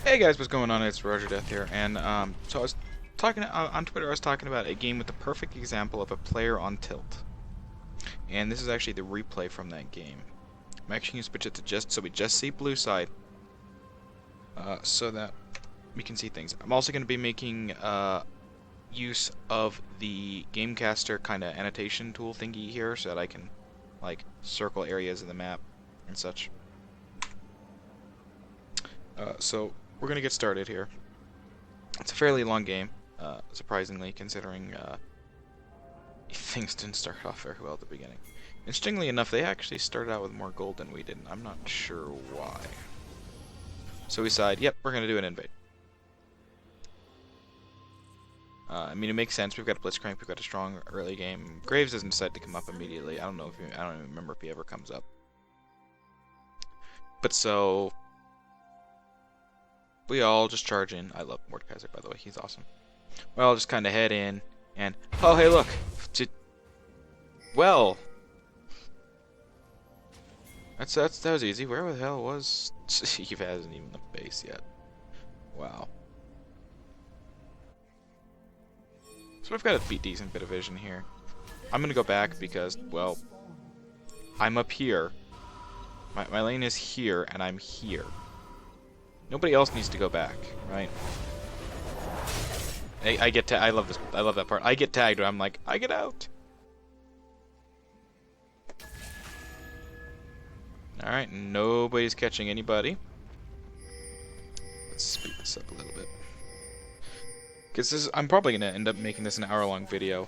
Hey guys, what's going on? It's RogerDeath here, and so I was talking on Twitter. I was talking about a game with the perfect example of a player on tilt, and this is actually the replay from that game. I'm actually going to switch it to just so we just see blue side, so that we can see things. I'm also going to be making use of the Gamecaster kind of annotation tool thingy here, so that I can like circle areas of the map and such. So we're gonna get started here. It's a fairly long game, surprisingly, considering things didn't start off very well at the beginning. Interestingly enough, they actually started out with more gold than we did, and I'm not sure why. So we decide, yep, we're gonna do an invade. I mean, it makes sense. We've got a Blitzcrank, we've got a strong early game. Graves doesn't decide to come up immediately. I don't even remember if he ever comes up. But so we all just charge in. I love Mordekaiser, by the way. He's awesome. We all just kind of head in, and oh, hey, look. Well, that was easy. Where the hell was Eve? Hasn't even the base yet. Wow. So we've got a decent bit of vision here. I'm gonna go back because, well, I'm up here. My lane is here, and I'm here. Nobody else needs to go back, right? I love this. I love that part. I get tagged, and I'm like, I get out. All right, nobody's catching anybody. Let's speed this up a little bit, because I'm probably gonna end up making this an hour-long video,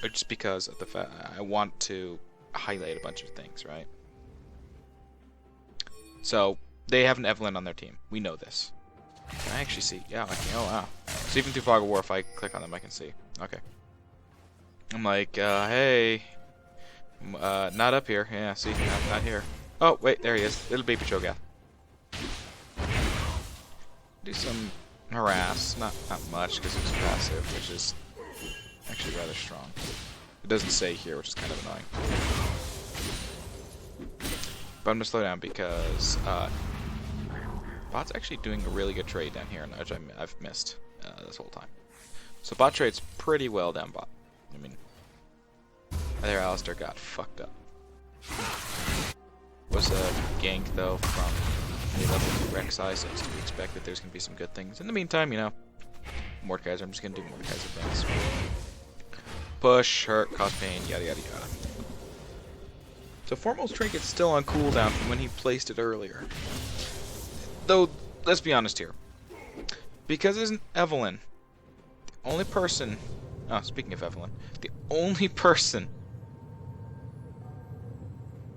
just because of the fact I want to highlight a bunch of things, right? So. They have an Evelyn on their team. We know this. Can I actually see? Yeah, I can. Oh, wow. So even through Fog of War, if I click on them, I can see. Okay. I'm like, hey. Not up here. Yeah, see? Not here. Oh, wait, there he is. Little baby Cho'Gath. Do some harass. Not much, because it's passive, which is actually rather strong. It doesn't say here, which is kind of annoying. But I'm going to slow down because bot's actually doing a really good trade down here, which I've missed this whole time. So bot trades pretty well down bot. I mean, there Alistair got fucked up. Was a gank, though, from a level 2 Rek'Sai, so it's to be expected there's going to be some good things. In the meantime, you know, Mordekaiser, I'm just going to do Mordekaiser things. Push, hurt, cause pain, yada yada yada. So Foremost Trinket's still on cooldown from when he placed it earlier. Though, let's be honest here. Because there's an Evelyn, the only person... Oh, speaking of Evelyn, the only person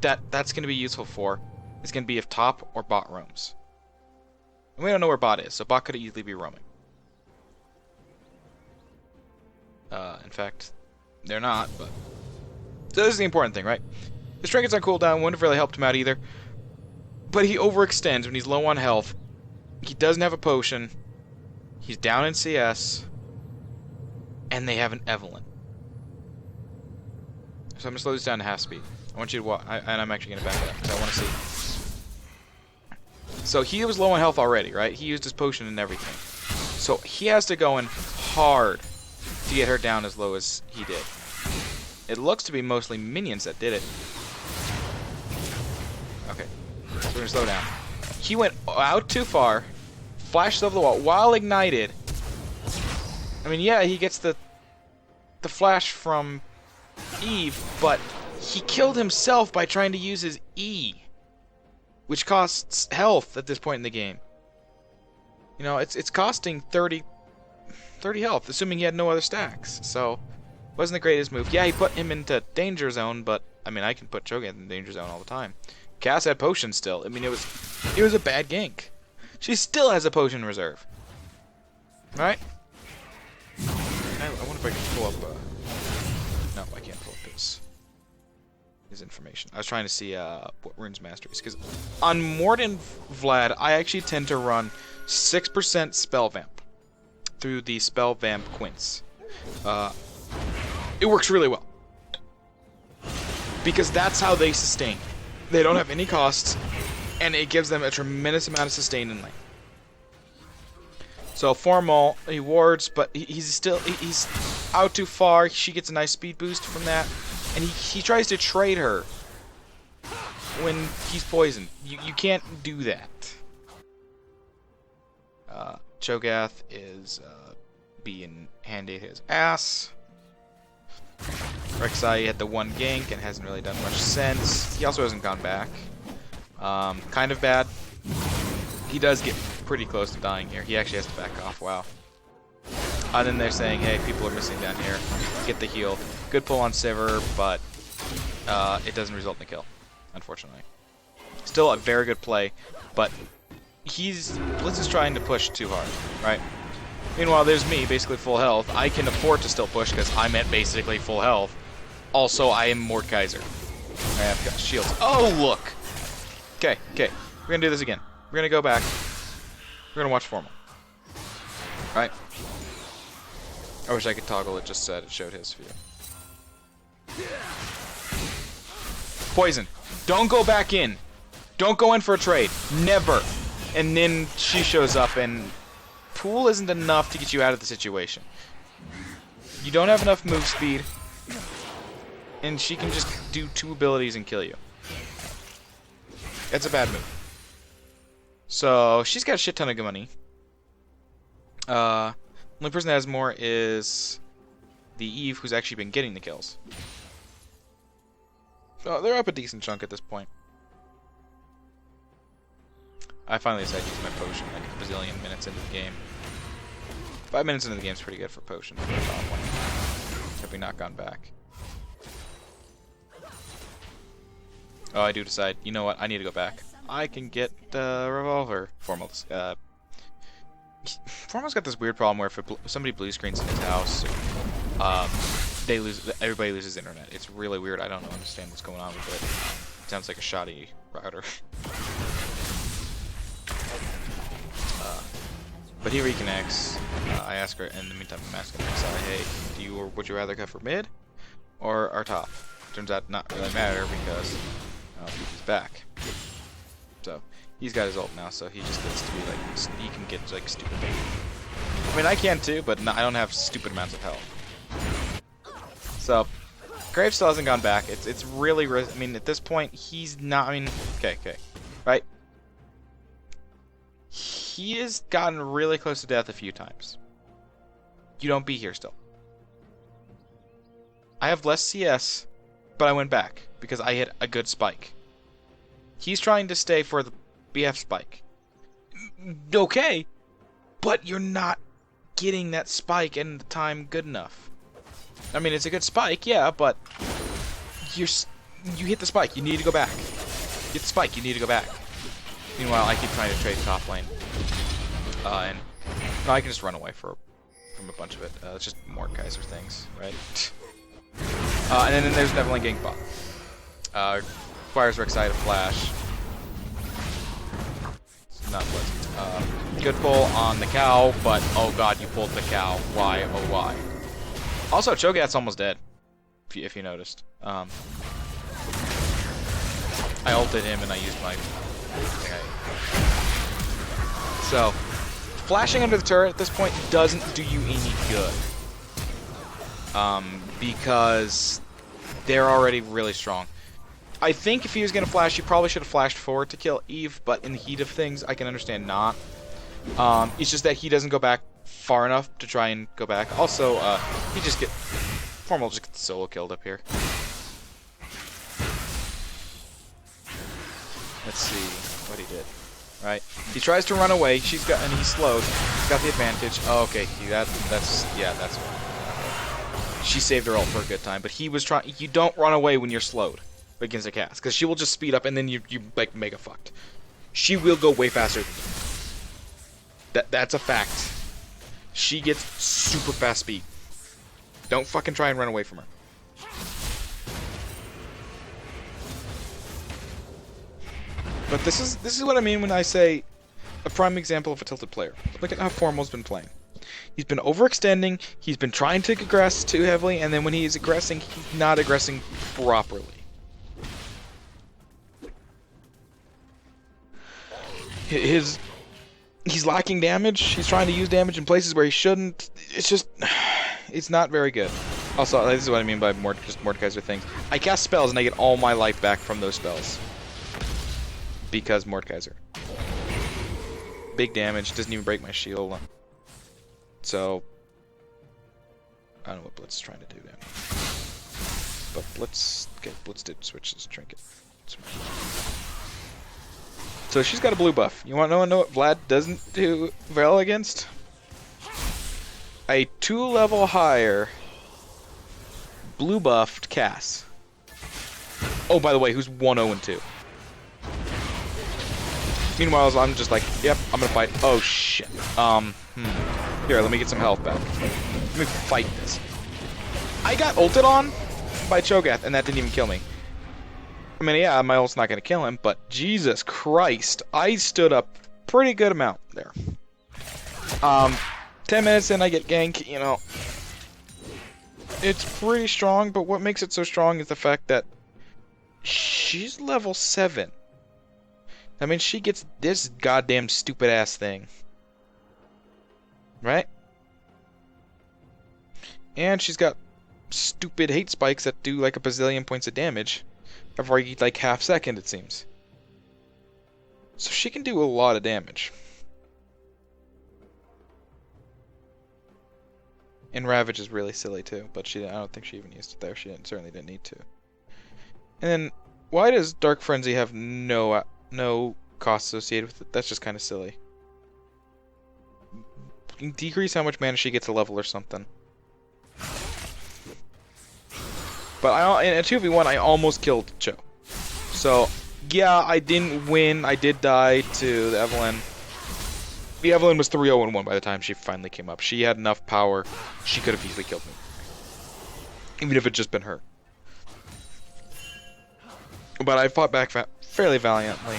that's going to be useful for is going to be if top or bot roams. And we don't know where bot is, so bot could easily be roaming. In fact, they're not, but... So this is the important thing, right? His trinket's on cooldown, wouldn't have really helped him out either. But he overextends when he's low on health. He doesn't have a potion. He's down in CS. And they have an Evelyn. So I'm going to slow this down to half speed. I want you to watch, and I'm actually going to back it up, because I want to see. So he was low on health already, right? He used his potion and everything. So he has to go in hard to get her down as low as he did. It looks to be mostly minions that did it. Okay, so we're gonna slow down. He went out too far, flashed over the wall while ignited. I mean, yeah, he gets the flash from Eve, but he killed himself by trying to use his E, which costs health at this point in the game. You know, it's costing 30 health, assuming he had no other stacks. So. Wasn't the greatest move. Yeah, he put him into danger zone, but I mean, I can put Cho'Gath in danger zone all the time. Cass had potion still. I mean, it was a bad gank. She still has a potion reserve. Right? I wonder if I can pull up. No, I can't pull up his information. I was trying to see what runes master is, because on Morden Vlad, I actually tend to run 6% spell vamp through the spell vamp quints. It works really well. Because that's how they sustain. They don't have any costs. and it gives them a tremendous amount of sustain in lane. So Formal, he wards, but he's out too far. She gets a nice speed boost from that, and he tries to trade her when he's poisoned. You can't do that. Cho'Gath is being handed his ass. Rek'Sai had the one gank and hasn't really done much since. He also hasn't gone back. Kind of bad. He does get pretty close to dying here. He actually has to back off. Wow. And then they're saying, hey, people are missing down here. Get the heal. Good pull on Sivir, but it doesn't result in a kill, unfortunately. Still a very good play, but Blitz is trying to push too hard, right? Meanwhile, there's me, basically full health. I can afford to still push because I'm at basically full health. Also, I am Mordekaiser. I've got shields. Oh, look! Okay. We're gonna do this again. We're gonna go back. We're gonna watch Formal. Right? I wish I could toggle it just so it showed his view. Poison. Don't go back in. Don't go in for a trade. Never. And then she shows up and pool isn't enough to get you out of the situation. You don't have enough move speed. And she can just do 2 abilities and kill you. It's a bad move. So, she's got a shit ton of good money. Only person that has more is the Eve, who's actually been getting the kills. So, they're up a decent chunk at this point. I finally decided to use my potion like a bazillion minutes into the game. 5 minutes into the game is pretty good for potion. Have we not gone back? Oh, I do decide. You know what? I need to go back. I can get the revolver. Formal's got this weird problem where if somebody blue screens in his house, everybody loses internet. It's really weird. I don't understand what's going on with it. It sounds like a shoddy router. But he reconnects. I ask her, in the meantime, I'm asking Rek'Sai, hey, would you rather go for mid or our top? Turns out not really matter because he's back. So he's got his ult now, so he just gets to be like, he can get like stupid bait. I mean, I can too, but no, I don't have stupid amounts of health. So Graves still hasn't gone back. It's really, I mean, at this point, he's not. I mean, okay, right. He has gotten really close to death a few times. You don't be here still. I have less CS, but I went back because I hit a good spike. He's trying to stay for the BF spike. Okay, but you're not getting that spike in the time good enough. I mean, it's a good spike, yeah, but you hit the spike. You need to go back. Hit the spike. You need to go back. Meanwhile, I keep trying to trade top lane. And no, I can just run away from a bunch of it. It's just more Kaiser things, right? And then there's definitely gank bot. Requires Rek'Sai to flash. It's not pleasant. Good pull on the cow, but oh god, you pulled the cow. Why? Oh why? Also, Cho'Gath's almost dead. If you noticed. I ulted him and I used my. Okay. So, flashing under the turret at this point doesn't do you any good. Because they're already really strong. I think if he was going to flash, he probably should have flashed forward to kill Eve, but in the heat of things, I can understand not. It's just that he doesn't go back far enough to try and go back. Also, Formal just gets solo killed up here. Let's see what he did. Right, he tries to run away. He's slowed. He's got the advantage. Oh, okay, that's right. She saved her ult for a good time, but he was trying. You don't run away when you're slowed against a cast, because she will just speed up and then you like mega fucked. She will go way faster than you. That's a fact. She gets super fast speed. Don't fucking try and run away from her. But this is what I mean when I say a prime example of a tilted player. Look at how Formal's been playing. He's been overextending, he's been trying to aggress too heavily, and then when he's aggressing, he's not aggressing properly. He's lacking damage. He's trying to use damage in places where he shouldn't. It's just, it's not very good. Also, this is what I mean by just Mordekaiser things. I cast spells and I get all my life back from those spells. Because Mordekaiser. Big damage, doesn't even break my shield. So, I don't know what Blitz is trying to do there. But Blitz did switch this trinket. So she's got a blue buff. You want to know what Vlad doesn't do well against? A 2-level higher blue buffed Cass. Oh, by the way, who's 1-0-2. Meanwhile, I'm just like, yep, I'm gonna fight. Oh shit. Here, let me get some health back. Let me fight this. I got ulted on by Cho'Gath, and that didn't even kill me. I mean, yeah, my ult's not gonna kill him, but Jesus Christ, I stood up pretty good amount there. 10 minutes in, I get gank, you know. It's pretty strong, but what makes it so strong is the fact that she's level 7. I mean, she gets this goddamn stupid ass thing. Right? And she's got stupid hate spikes that do like a bazillion points of damage every like half second, it seems. So she can do a lot of damage. And Ravage is really silly too, but I don't think she even used it there. She certainly didn't need to. And then, why does Dark Frenzy have no cost associated with it? That's just kind of silly. Decrease how much mana she gets a level or something. But in a 2v1, I almost killed Cho. So, yeah, I didn't win. I did die to the Evelyn. The Evelyn was 3-0-1 by the time she finally came up. She had enough power. She could have easily killed me. Even if it just been her. But I fought back fairly valiantly.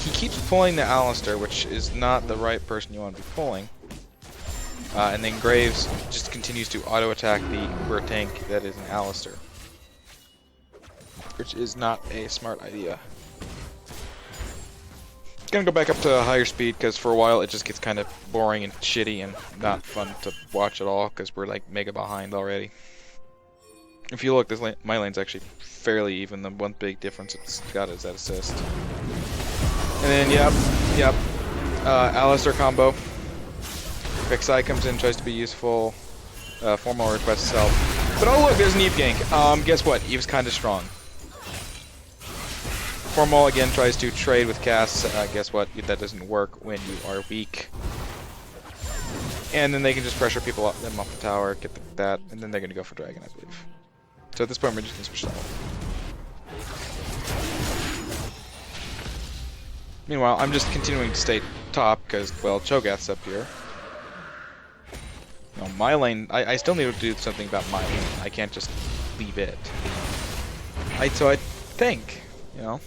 He keeps pulling the Alistair, which is not the right person you want to be pulling. And then Graves just continues to auto-attack the Uber tank that is an Alistair. Which is not a smart idea. Gonna go back up to a higher speed, because for a while it just gets kind of boring and shitty and not fun to watch at all, because we're like mega behind already. If you look, my lane's actually fairly even. The one big difference it's got is that assist. And then, yep. Alistair combo. Rek'Sai comes in, tries to be useful. Formal requests help. But oh look, there's an Eve gank. Guess what? Eve's kind of strong. Formal again tries to trade with Cass. Guess what? That doesn't work when you are weak. And then they can just pressure them off the tower, get that, and then they're going to go for Dragon, I believe. So at this point, we're just going to switch level. Meanwhile, I'm just continuing to stay top because, well, Cho'Gath's up here. No, my lane, I still need to do something about my lane. I can't just leave it. So I tank, you know.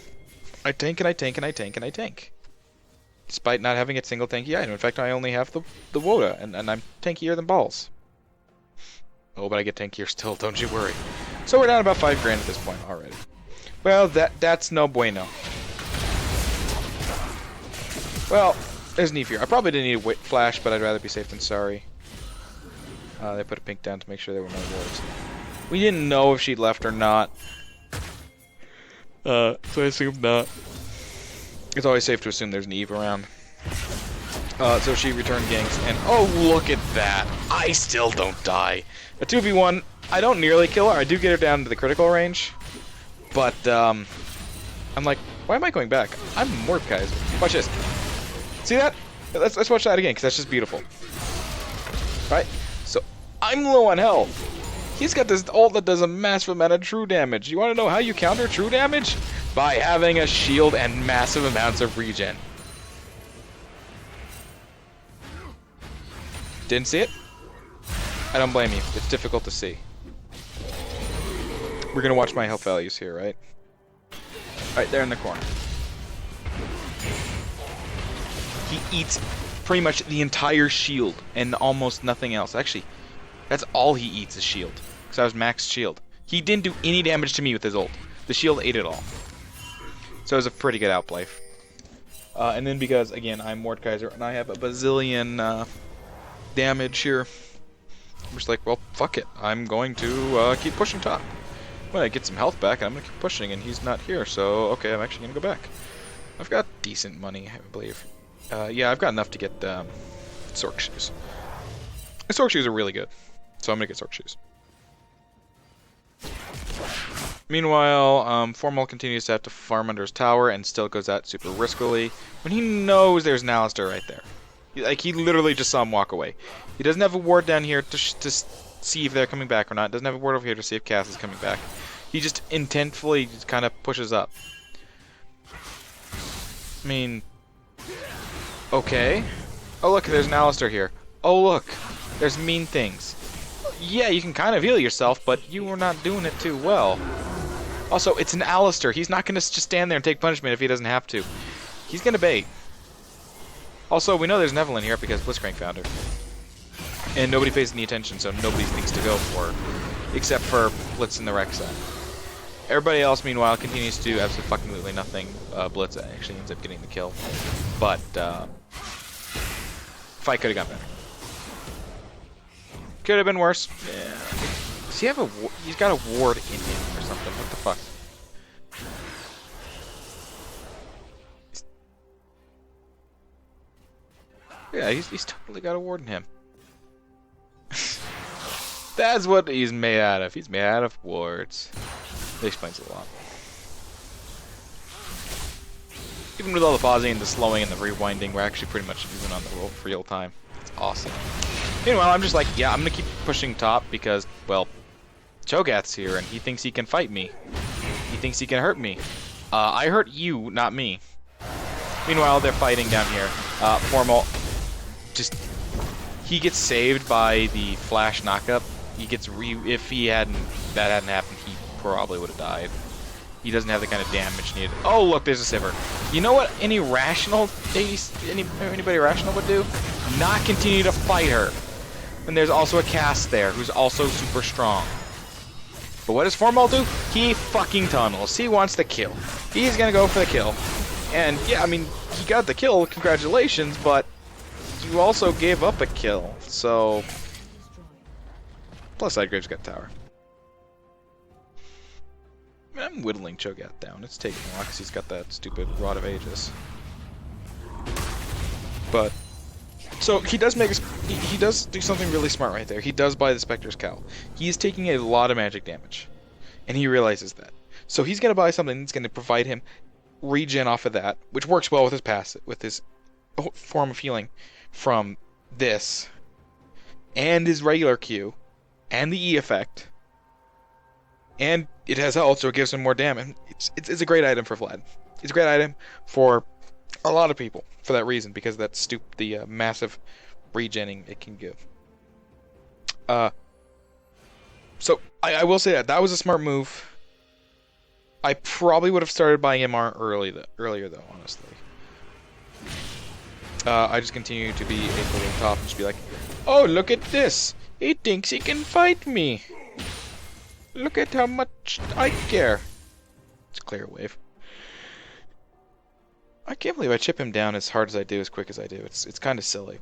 I tank and I tank and I tank and I tank. Despite not having a single tanky item. In fact, I only have the Woda, and I'm tankier than balls. Oh, but I get tankier still, don't you worry. So we're down about 5 grand at this point already. Well, that's no bueno. Well, there's Neve here. I probably didn't need a flash, but I'd rather be safe than sorry. They put a pink down to make sure there were no wards. We didn't know if she'd left or not. So I assumed not. It's always safe to assume there's an Eve around. So she returned ganks, and oh, look at that! I still don't die. A 2v1, I don't nearly kill her. I do get her down to the critical range, but I'm like, why am I going back? I'm Mordekaiser. Watch this. See that? Let's watch that again, because that's just beautiful. Right? So I'm low on health. He's got this ult that does a massive amount of true damage. You want to know how you counter true damage? By having a shield and massive amounts of regen. Didn't see it? I don't blame you. It's difficult to see. We're gonna watch my health values here, right? Right there in the corner. He eats pretty much the entire shield and almost nothing else. Actually, that's all he eats is shield. Because I was max shield. He didn't do any damage to me with his ult. The shield ate it all. So it was a pretty good outplay. And then because, again, I'm Mordekaiser and I have a bazillion damage here, I'm just like, well, fuck it. I'm going to keep pushing top. When I get some health back, I'm going to keep pushing, and he's not here, so okay, I'm actually going to go back. I've got decent money, I believe. Yeah, I've got enough to get Sork Shoes. The Sork Shoes are really good, so I'm going to get Sork Shoes. Meanwhile, Formal continues to have to farm under his tower and still goes out super riskily when he knows there's an Alistair right there. Like, he literally just saw him walk away. He doesn't have a ward down here to see if they're coming back or not. Doesn't have a ward over here to see if Cass is coming back. He just intentfully just kind of pushes up. I mean, okay. Oh, look, there's an Alistair here. Oh, look, there's mean things. Yeah, you can kind of heal yourself, but you were not doing it too well. Also, it's an Alistair. He's not going to just stand there and take punishment if he doesn't have to. He's going to bait. Also, we know there's an Evelyn here because Blitzcrank found her. And nobody pays any attention, so nobody thinks to go for her. Except for Blitz and the Rek'Sai. Everybody else, meanwhile, continues to do absolutely nothing. Blitz actually ends up getting the kill. But, fight could have gone better. Could have been worse. Yeah. Does he have a... He's got a ward in him or something. What the fuck? Yeah, he's totally got a ward in him. That's what he's made out of. He's made out of wards. That explains a lot. Even with all the pausing and the slowing and the rewinding, we're actually pretty much even on the roll for real time. It's awesome. Meanwhile, I'm just like, yeah, I'm gonna keep pushing top because, well, Cho'Gath's here and he thinks he can fight me. He thinks he can hurt me. I hurt you, not me. Meanwhile, they're fighting down here. Formal, just, he gets saved by the flash knockup. He gets if that hadn't happened, he probably would have died. He doesn't have the kind of damage needed. Oh, look, there's a Sivir. You know what any rational, anybody rational would do? Not continue to fight her. And there's also a Cass there, who's also super strong. But what does Formal do? He fucking tunnels. He wants the kill. He's gonna go for the kill. And, yeah, I mean, he got the kill, congratulations, but you also gave up a kill, so... Plus, Sidegrave's got tower. I mean, I'm whittling Cho'Gath down. It's taking a while because he's got that stupid Rod of Aegis. But... So, he does make he does do something really smart right there. He does buy the Spectre's Cowl. He is taking a lot of magic damage. And he realizes that. So he's going to buy something that's going to provide him regen off of that, which works well with his passive, with his form of healing from this, and his regular Q, and the E effect, and it has also gives him more damage. It's a great item for Vlad. It's a great item for a lot of people for that reason, because that's the massive regenning it can give. So I will say that was a smart move. I probably would have started buying MR earlier though, honestly. I just continue to be a little top and just be like, oh, look at this! He thinks he can fight me! Look at how much I care! It's a clear wave. I can't believe I chip him down as hard as I do, as quick as I do. It's kind of silly.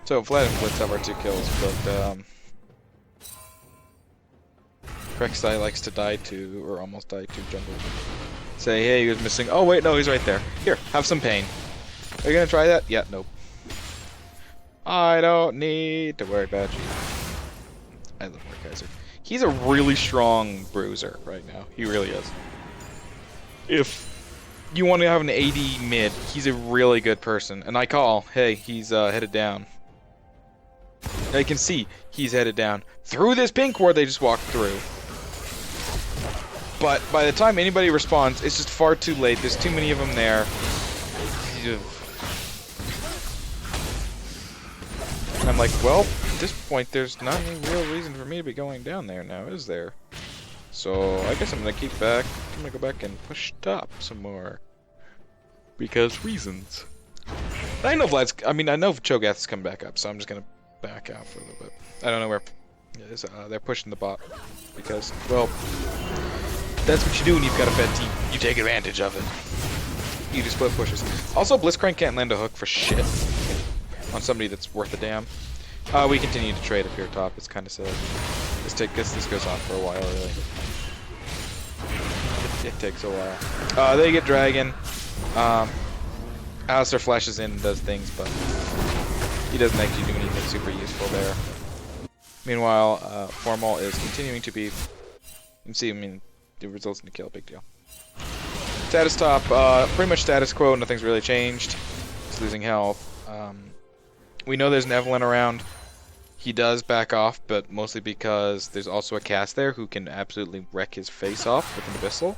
So, Vlad and Blitz have our 2 kills, but, Rek'Sai likes to die to, or almost die to, jungle. Say, hey, he was missing. Oh, wait, no, he's right there. Here, have some pain. Are you gonna try that? Yeah, nope. I don't need to worry about you. I love Mordekaiser. He's a really strong bruiser right now. He really is. If you want to have an AD mid, he's a really good person. And I call, hey, he's headed down. Now you can see he's headed down through this pink ward they just walked through. But by the time anybody responds, it's just far too late. There's too many of them there. And I'm like, well, at this point, there's not any real reason for me to be going down there now, is there? So I guess I'm gonna keep back. I'm gonna go back and push top some more. Because reasons. I know Vlad's. I mean, I know Cho'Gath's coming back up, so I'm just gonna back out for a little bit. I don't know where. They're pushing the bot because, well, That's what you do when you've got a fed team. You take advantage of it. You do split pushes. Also, Blitzcrank can't land a hook for shit on somebody that's worth a damn. We continue to trade up here top. It's kind of silly. This goes on for a while, really. It takes a while. They get Dragon. Alistair flashes in and does things, but he doesn't actually do anything super useful there. Meanwhile, Formal is continuing to be... You can see, I mean, it results in a kill, big deal. Status top, pretty much status quo, nothing's really changed. He's losing health. We know there's an Evelyn around. He does back off, but mostly because there's also a cast there who can absolutely wreck his face off with an Abyssal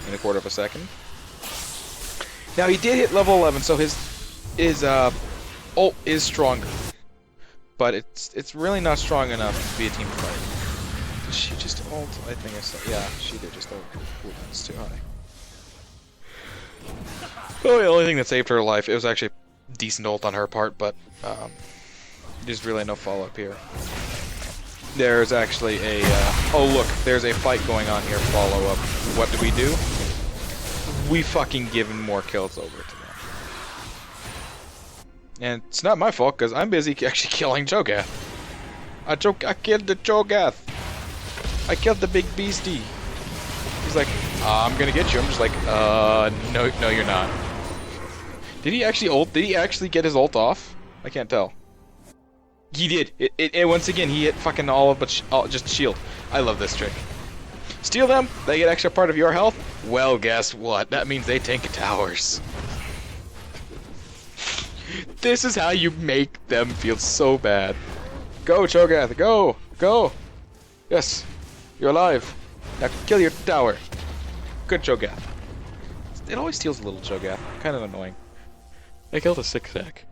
in a quarter of a second. Now, he did hit level 11, so his ult is stronger. But it's really not strong enough to be a team fight. Did she just ult? I think I saw. Yeah, she did just ult. Ooh, that's too high. Well, the only thing that saved her life, it was actually a decent ult on her part, but there's really no follow-up here. There's actually a... oh, look, there's a fight going on here, follow-up. What do? We fucking give him more kills over to them. And it's not my fault, because I'm busy actually killing Cho'Gath. I killed the Cho'Gath. I killed the big beastie. He's like, I'm gonna get you. I'm just like, no, you're not. Did he actually ult? Did he actually get his ult off? I can't tell. He did. It once again, he hit fucking all of but just shield. I love this trick. Steal them, they get extra part of your health. Well, guess what? That means they tank towers. This is how you make them feel so bad. Go, Cho'Gath, go! Go! Yes, you're alive. Now kill your tower. Good Cho'Gath. It always steals a little Cho'Gath. Kind of annoying. I killed a 6-stack.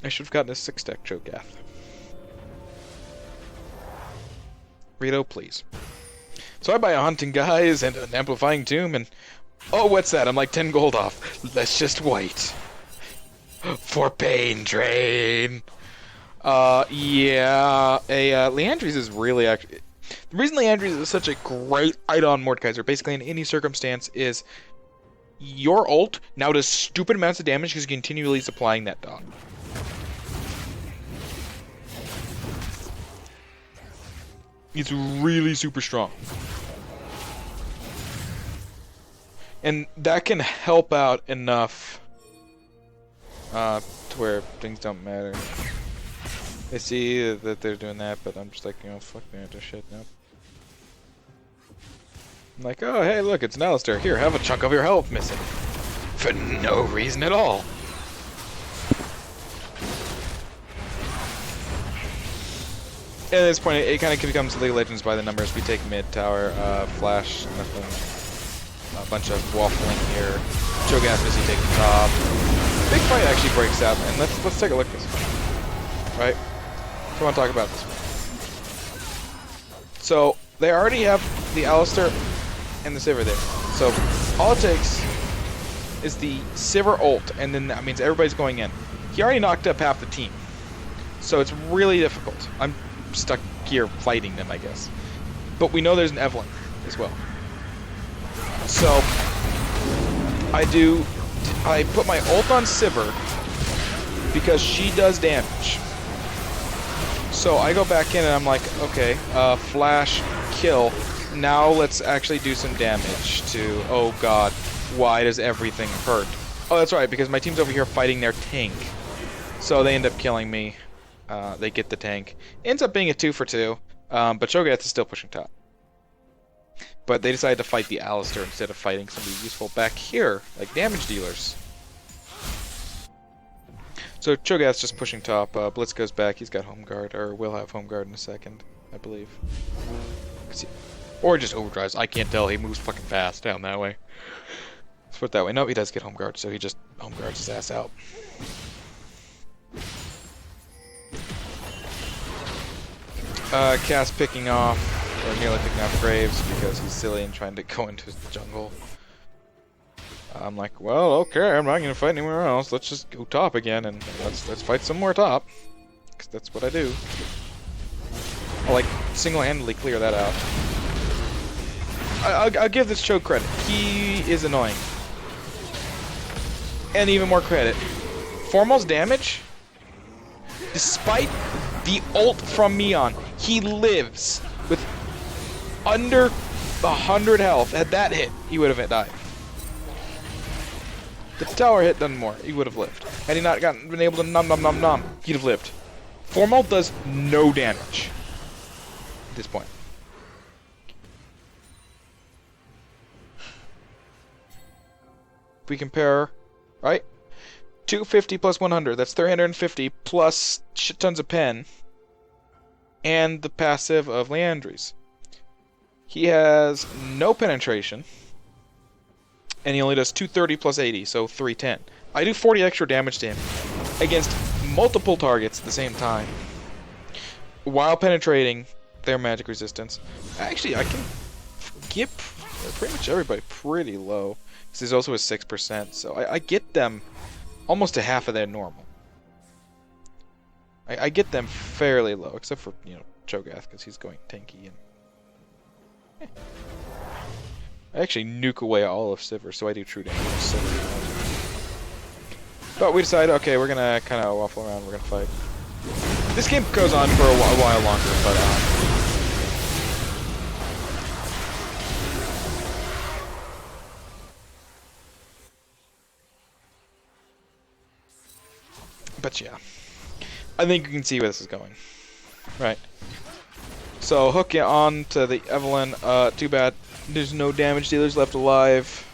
I should have gotten a 6-stack Cho'Gath. Rito, please. So I buy a Haunting Guise and an Amplifying Tomb and... Oh, what's that? I'm like 10 gold off. Let's just wait. For Pain Train. Yeah. Leandries is really actually... The reason Leandries is such a great item on Mordekaiser, basically in any circumstance, is... Your ult now does stupid amounts of damage because you're continually supplying that dog. It's really super strong. And that can help out enough to where things don't matter. I see that they're doing that, but I'm just like, you know, fuck that shit now. I'm like, oh, hey, look, it's an Alistair. Here, have a chunk of your health missing. For no reason at all. At this point, it kind of becomes League of Legends by the numbers. We take mid tower, flash, nothing. A bunch of waffling here. Cho'Gath busy taking top. Big fight actually breaks out, and let's take a look at this one. Right? So I want to talk about this one. So they already have the Alistair and the Sivir there. So all it takes is the Sivir ult, and then that means everybody's going in. He already knocked up half the team, so it's really difficult. I'm stuck here fighting them, I guess. But we know there's an Evelyn as well. So I put my ult on Sivir because she does damage. So I go back in and I'm like, okay, flash, kill. Now let's actually do some damage to, oh god, why does everything hurt? Oh, that's right, because my team's over here fighting their tank. So they end up killing me. They get the tank. Ends up being a 2 for 2, but Cho'Gath is still pushing top. But they decided to fight the Alistair instead of fighting somebody useful back here, like damage dealers. So Cho'Gath's just pushing top. Blitz goes back. He's got home guard, or will have home guard in a second, I believe. Or just overdrives. I can't tell. He moves fucking fast down that way. Let's put it that way. No, he does get home guard, so he just home guards his ass out. Cass picking off, or nearly picking off Graves because he's silly and trying to go into the jungle. I'm like, well, okay, I'm not gonna fight anywhere else. Let's just go top again and let's fight some more top, because that's what I do. I'll like single-handedly clear that out. I'll give this Cho credit. He is annoying. And even more credit. Formal's damage, despite the ult from Mion, he lives with under 100 health. Had that hit, he would have died. If the tower hit done more, he would have lived. Had he not been able to nom, he'd have lived. Formal does no damage at this point. If we compare, right? 250 plus 100, that's 350 plus shit tons of pen. And the passive of Leandri's. He has no penetration. And he only does 230 plus 80, so 310. I do 40 extra damage to him against multiple targets at the same time, while penetrating their magic resistance. Actually, I can get pretty much everybody pretty low. This is also a 6%, so I get them almost to half of their normal. I get them fairly low, except for, you know, Cho'Gath, because he's going tanky and... I actually nuke away all of Sivir, so I do true damage to Sivir. But we decided, okay, we're gonna kind of waffle around, we're gonna fight. This game goes on for a while longer, but yeah. I think you can see where this is going. Right. So, hook it on to the Evelyn. Too bad there's no damage dealers left alive.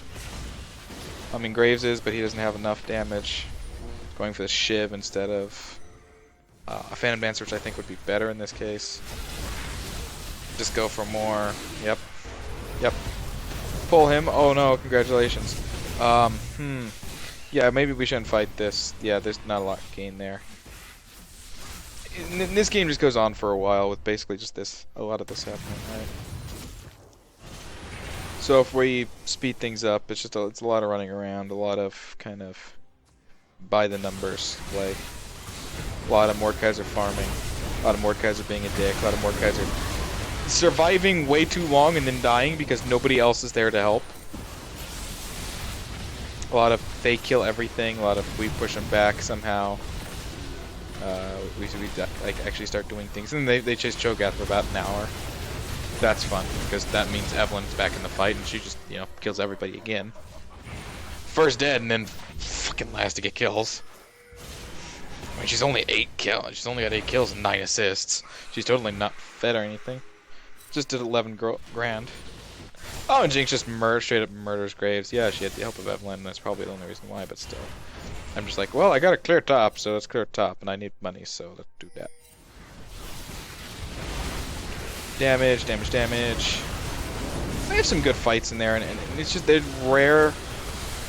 I mean, Graves is, but he doesn't have enough damage. Going for the Shiv instead of a Phantom Dancer, which I think would be better in this case. Just go for more. Yep. Yep. Pull him. Oh no, congratulations. Yeah, maybe we shouldn't fight this. Yeah, there's not a lot gained there. This game just goes on for a while with basically just this, a lot of this happening, right? So if we speed things up, it's just it's a lot of running around, a lot of kind of by the numbers play. A lot of Mordekaiser farming, a lot of Mordekaiser being a dick, a lot of Mordekaiser surviving way too long and then dying because nobody else is there to help. A lot of they kill everything, a lot of we push them back somehow. We like actually start doing things, and they chase Cho'Gath for about an hour. That's fun because that means Evelyn's back in the fight, and she just kills everybody again. First dead, and then fucking last to get kills. I mean, she's only 8 kills. She's only got 8 kills and 9 assists. She's totally not fed or anything. Just did 11 grand. Oh, and Jinx just straight up murders Graves. Yeah, she had the help of Evelyn, and that's probably the only reason why, but still. I'm just like, well, I got a clear top, so let's clear top, and I need money, so let's do that. Damage, damage, damage. I have some good fights in there, and it's just, they're rare.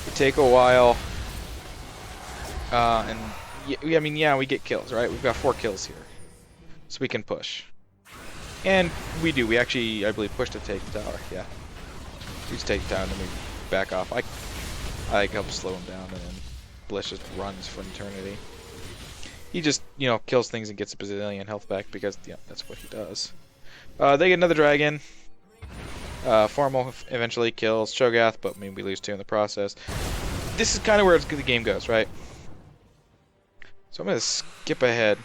They take a while. And, I mean, yeah, we get kills, right? We've got 4 kills here. So we can push. And we do. We actually, I believe, push to take the tower, yeah. We just take the tower, and then we back off. I help slow him down, and then Bliss just runs for an eternity. He just, kills things and gets a bazillion health back because, that's what he does. They get another dragon. Formal eventually kills Cho'Gath, but I mean, we lose 2 in the process. This is kind of where the game goes, right? So I'm going to skip ahead,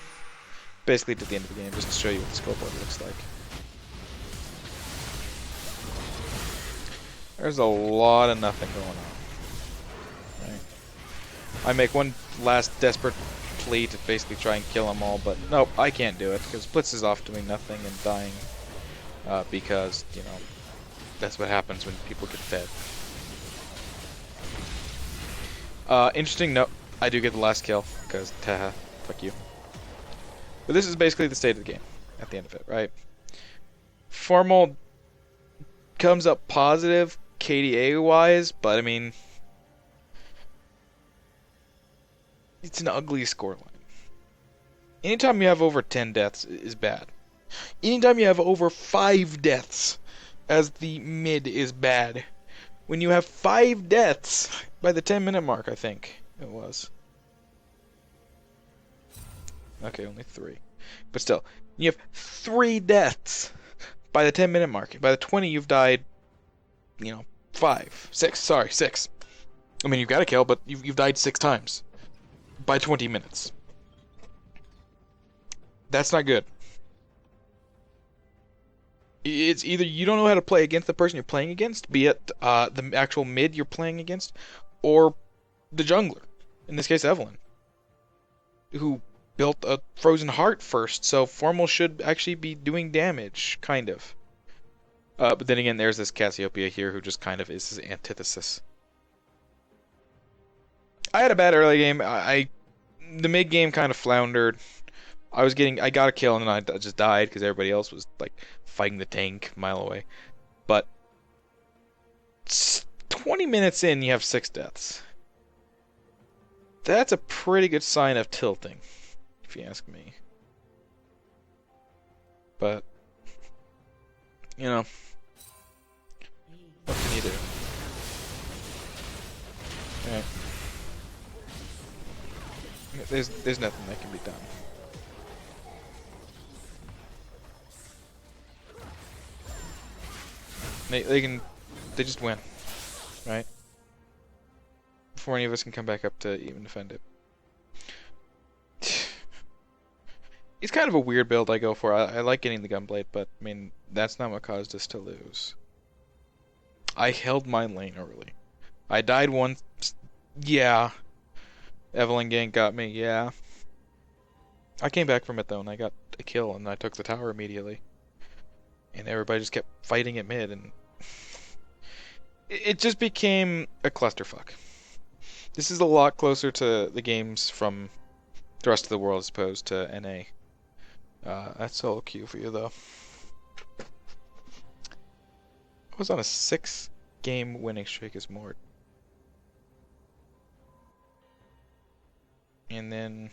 basically to the end of the game, just to show you what the scoreboard looks like. There's a lot of nothing going on. Right? I make one last desperate plea to basically try and kill them all, but nope, I can't do it, because Blitz is off doing nothing and dying, because, that's what happens when people get fed. Interesting note, I do get the last kill, because, haha, fuck you. But this is basically the state of the game, at the end of it, right? Formal comes up positive, KDA-wise, but I mean, it's an ugly scoreline. Anytime you have over 10 deaths is bad. Anytime you have over 5 deaths as the mid is bad. When you have 5 deaths by the 10-minute mark, I think it was. Okay, only 3. But still, you have 3 deaths by the 10-minute mark. By the 20, you've died you know, 5, 6. Sorry, 6. I mean, you've got a kill, but you've died 6 times by 20 minutes. That's not good. It's either you don't know how to play against the person you're playing against, be it the actual mid you're playing against, or the jungler. In this case, Evelyn, who built a frozen heart first, so Formal should actually be doing damage, kind of. But then again, there's this Cassiopeia here who just kind of is his antithesis. I had a bad early game. The mid game kind of floundered. I got a kill and then I just died because everybody else was like fighting the tank a mile away. But 20 minutes in, you have 6 deaths. That's a pretty good sign of tilting, if you ask me. But, you know, what can you do? Alright. There's nothing that can be done. They just win, right? Before any of us can come back up to even defend it. It's kind of a weird build I go for. I like getting the Gunblade, but I mean, that's not what caused us to lose. I held my lane early. I died once. Yeah. Evelyn gank got me. Yeah. I came back from it though, and I got a kill, and I took the tower immediately. And everybody just kept fighting at mid, and it just became a clusterfuck. This is a lot closer to the games from the rest of the world as opposed to NA. That's solo queue for you though. I was on a 6-game winning streak as Mort. And then